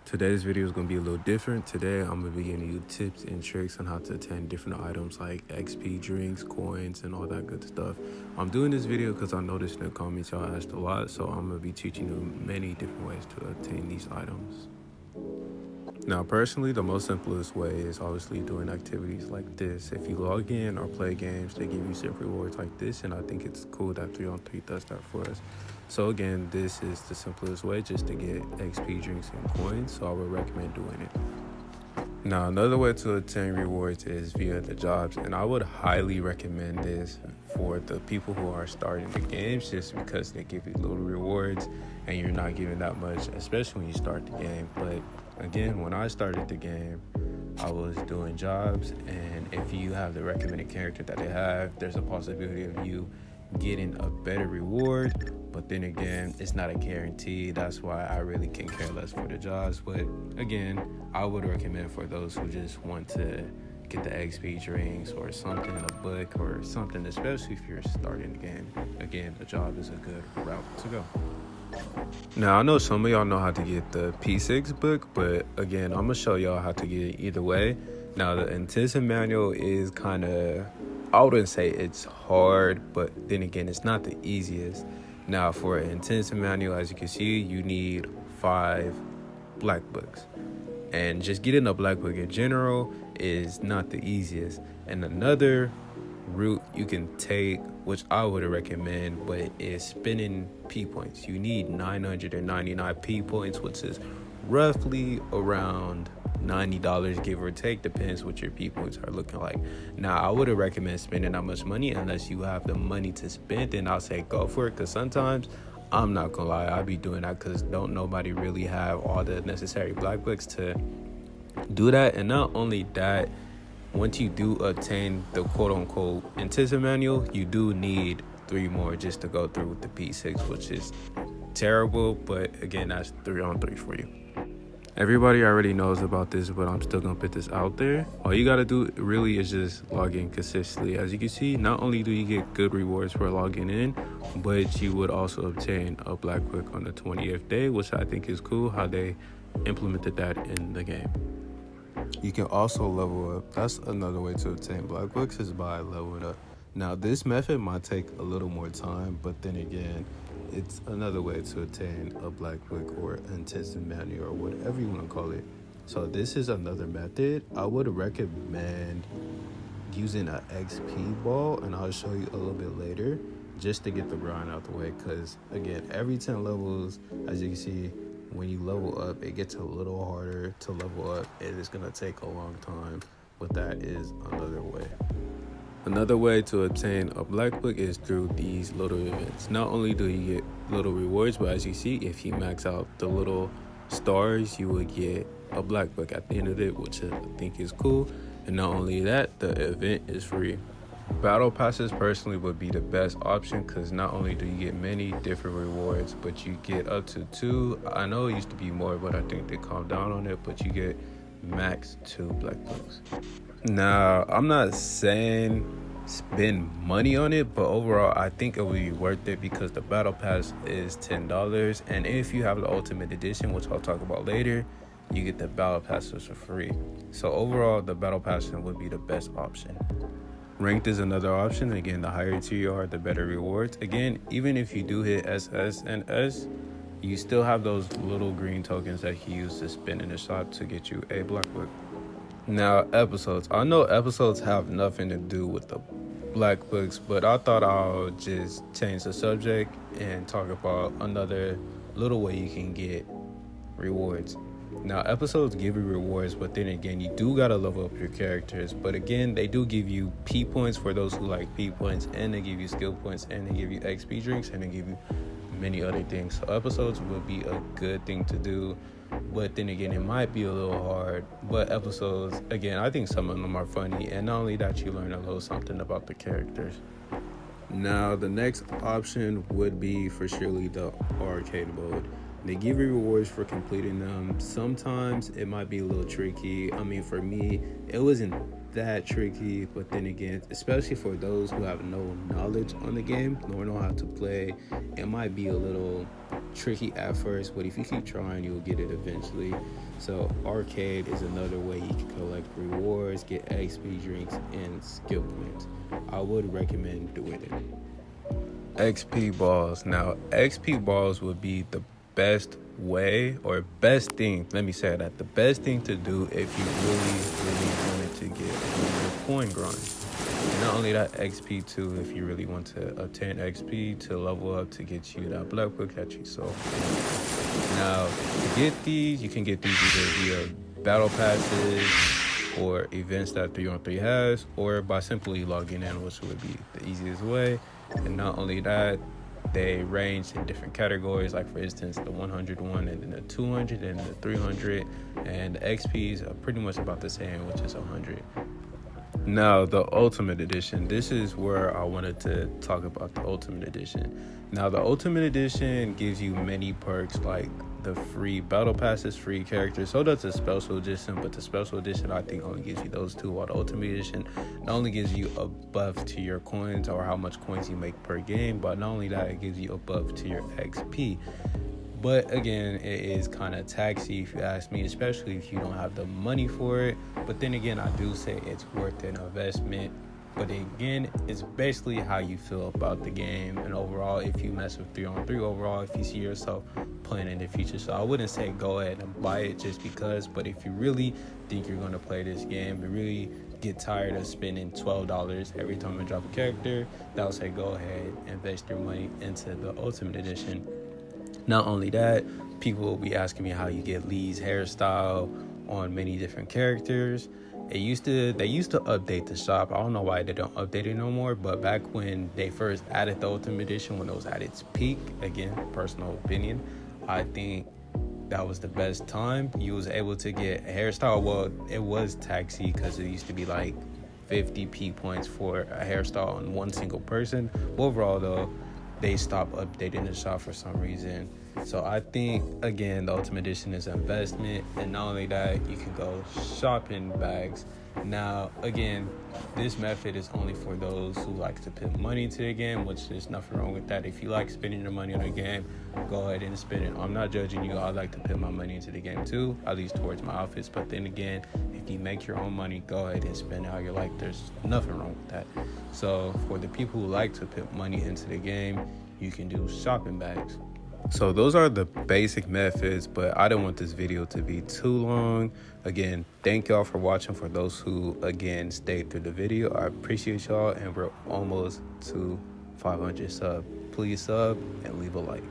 Today's video is going to be a little different. Today, I'm going to be giving you tips and tricks on how to attain different items like XP drinks, coins, and all that good stuff. I'm doing this video because I noticed in the comments y'all asked a lot, so I'm going to be teaching you many different ways to obtain these items. Now, personally, the most simplest way is obviously doing activities like this. If you log in or play games, they give you simple rewards like this, and I think it's cool that 3-on-3 does that for us. So again, this is the simplest way just to get XP drinks and coins, so I would recommend doing it. Now, another way to obtain rewards is via the jobs, and I would highly recommend this for the people who are starting the games just because they give you little rewards and you're not giving that much, especially when you start the game. But again, when I started the game, I was doing jobs, and if you have the recommended character that they have, there's a possibility of you getting a better reward. But then again, it's not a guarantee. That's why I really can care less for the jobs. But again, I would recommend for those who just want to get the XP drinks or something in a book or something, especially if you're starting the game. Again, a job is a good route to go. Now, I know some of y'all know how to get the P6 book, but again, I'm going to show y'all how to get it either way. Now, the intensive manual is kind of, I wouldn't say it's hard, but then again, it's not the easiest. Now, for an intensive manual, as you can see, you need 5 black books. And just getting a black book in general is not the easiest. And another route you can take, which I would recommend, but is spending P points. You need 999 P points, which is roughly around $90, give or take, depends what your P points are looking like. Now, I wouldn't recommend spending that much money unless you have the money to spend, then I'll say go for it, because sometimes, I'm not gonna lie, I be doing that because don't nobody really have all the necessary black books to do that. And not only that, once you do obtain the quote-unquote intensive manual, you do need 3 more just to go through with the P6, which is terrible, but again, that's 3-on-3 for you. Everybody already knows about this, but I'm still gonna put this out there. All you gotta do really is just log in consistently. As you can see, not only do you get good rewards for logging in, but you would also obtain a black book on the 20th day, which I think is cool how they implemented that in the game. You can also level up. That's another way to obtain black books, is by leveling up. Now, this method might take a little more time, but then again, it's another way to obtain a black book or intensive manual or whatever you want to call it. So this is another method. I would recommend using an XP ball, and I'll show you a little bit later, just to get the grind out the way, because again, every 10 levels, as you can see, when you level up, it gets a little harder to level up. It is going to take a long time, but that is another way. Another way to obtain a black book is through these little events. Not only do you get little rewards, but as you see, if you max out the little stars, you would get a black book at the end of it, which I think is cool. And not only that, the event is free. Battle passes personally would be the best option, because not only do you get many different rewards, but you get up to 2. I know it used to be more, but I think they calmed down on it, but you get max 2 black books. Now, I'm not saying spend money on it, but overall I think it would be worth it because the battle pass is $10, and if you have the ultimate edition, which I'll talk about later, you get the battle passes for free. So overall, the battle pass would be the best option. Ranked is another option. Again, the higher tier you are, the better rewards. Again, even if you do hit SS and S, you still have those little green tokens that you use to spend in the shop to get you a black book. Now, episodes. I know episodes have nothing to do with the black books, but I thought I'll just change the subject and talk about another little way you can get rewards. Now, episodes give you rewards, but then again, you do gotta level up your characters. But again, they do give you P points for those who like P points, and they give you skill points, and they give you XP drinks, and they give you many other things. So episodes will be a good thing to do, but then again, it might be a little hard. But episodes, again, I think some of them are funny, and not only that, you learn a little something about the characters. Now, the next option would be for surely the arcade mode. They give you rewards for completing them. Sometimes it might be a little tricky. I mean, for me, it wasn't that tricky, but then again, especially for those who have no knowledge on the game, nor know how to play, it might be a little tricky at first, but if you keep trying, you'll get it eventually. So arcade is another way you can collect rewards, get XP drinks, and skill points. I would recommend doing it. XP balls. Now, XP balls would be the best way, or best thing, let me say that, the best thing to do if you really wanted to get your coin grind. And not only that, XP too, if you really want to obtain XP to level up to get you that black book that you saw. Now, to get these, you can get these either via battle passes or events that 3-on-3 has, or by simply logging in, which would be the easiest way. And not only that, they range in different categories, like for instance the 101 and then the 200 and the 300, and the XPs are pretty much about the same, which is 100. Now, the Ultimate Edition. This is where I wanted to talk about the Ultimate Edition. Now, the Ultimate Edition gives you many perks like the free battle passes, free characters. So does the Special Edition, but the Special Edition I think only gives you those two, while the Ultimate Edition not only gives you a buff to your coins or how much coins you make per game, but not only that, it gives you a buff to your XP. But again, it is kind of taxy if you ask me, especially if you don't have the money for it. But then again, I do say it's worth an investment. But again, it's basically how you feel about the game and overall, if you mess with 3-on-3 overall, if you see yourself playing in the future. So I wouldn't say go ahead and buy it just because, but if you really think you're going to play this game and really get tired of spending $12 every time you drop a character, that would say go ahead and invest your money into the Ultimate Edition. Not only that, people will be asking me how you get Lee's hairstyle on many different characters. They used to update the shop. I don't know why they don't update it no more, but back when they first added the Ultimate Edition, when it was at its peak, again, personal opinion, I think that was the best time. You was able to get a hairstyle. Well, it was taxi because it used to be like 50 peak points for a hairstyle on one single person. Overall though, they stopped updating the shop for some reason. So I think, again, the Ultimate Edition is an investment. And not only that, you can go shopping bags. Now, again, this method is only for those who like to put money into the game, which there's nothing wrong with that. If you like spending your money on a game, go ahead and spend it. I'm not judging you. I like to put my money into the game too, at least towards my outfits. But then again, if you make your own money, go ahead and spend it how you like. There's nothing wrong with that. So for the people who like to put money into the game, you can do shopping bags. So those are the basic methods, but I don't want this video to be too long. Again, thank y'all for watching. For those who, again, stayed through the video, I appreciate y'all, and we're almost to 500 subs. Please sub and leave a like.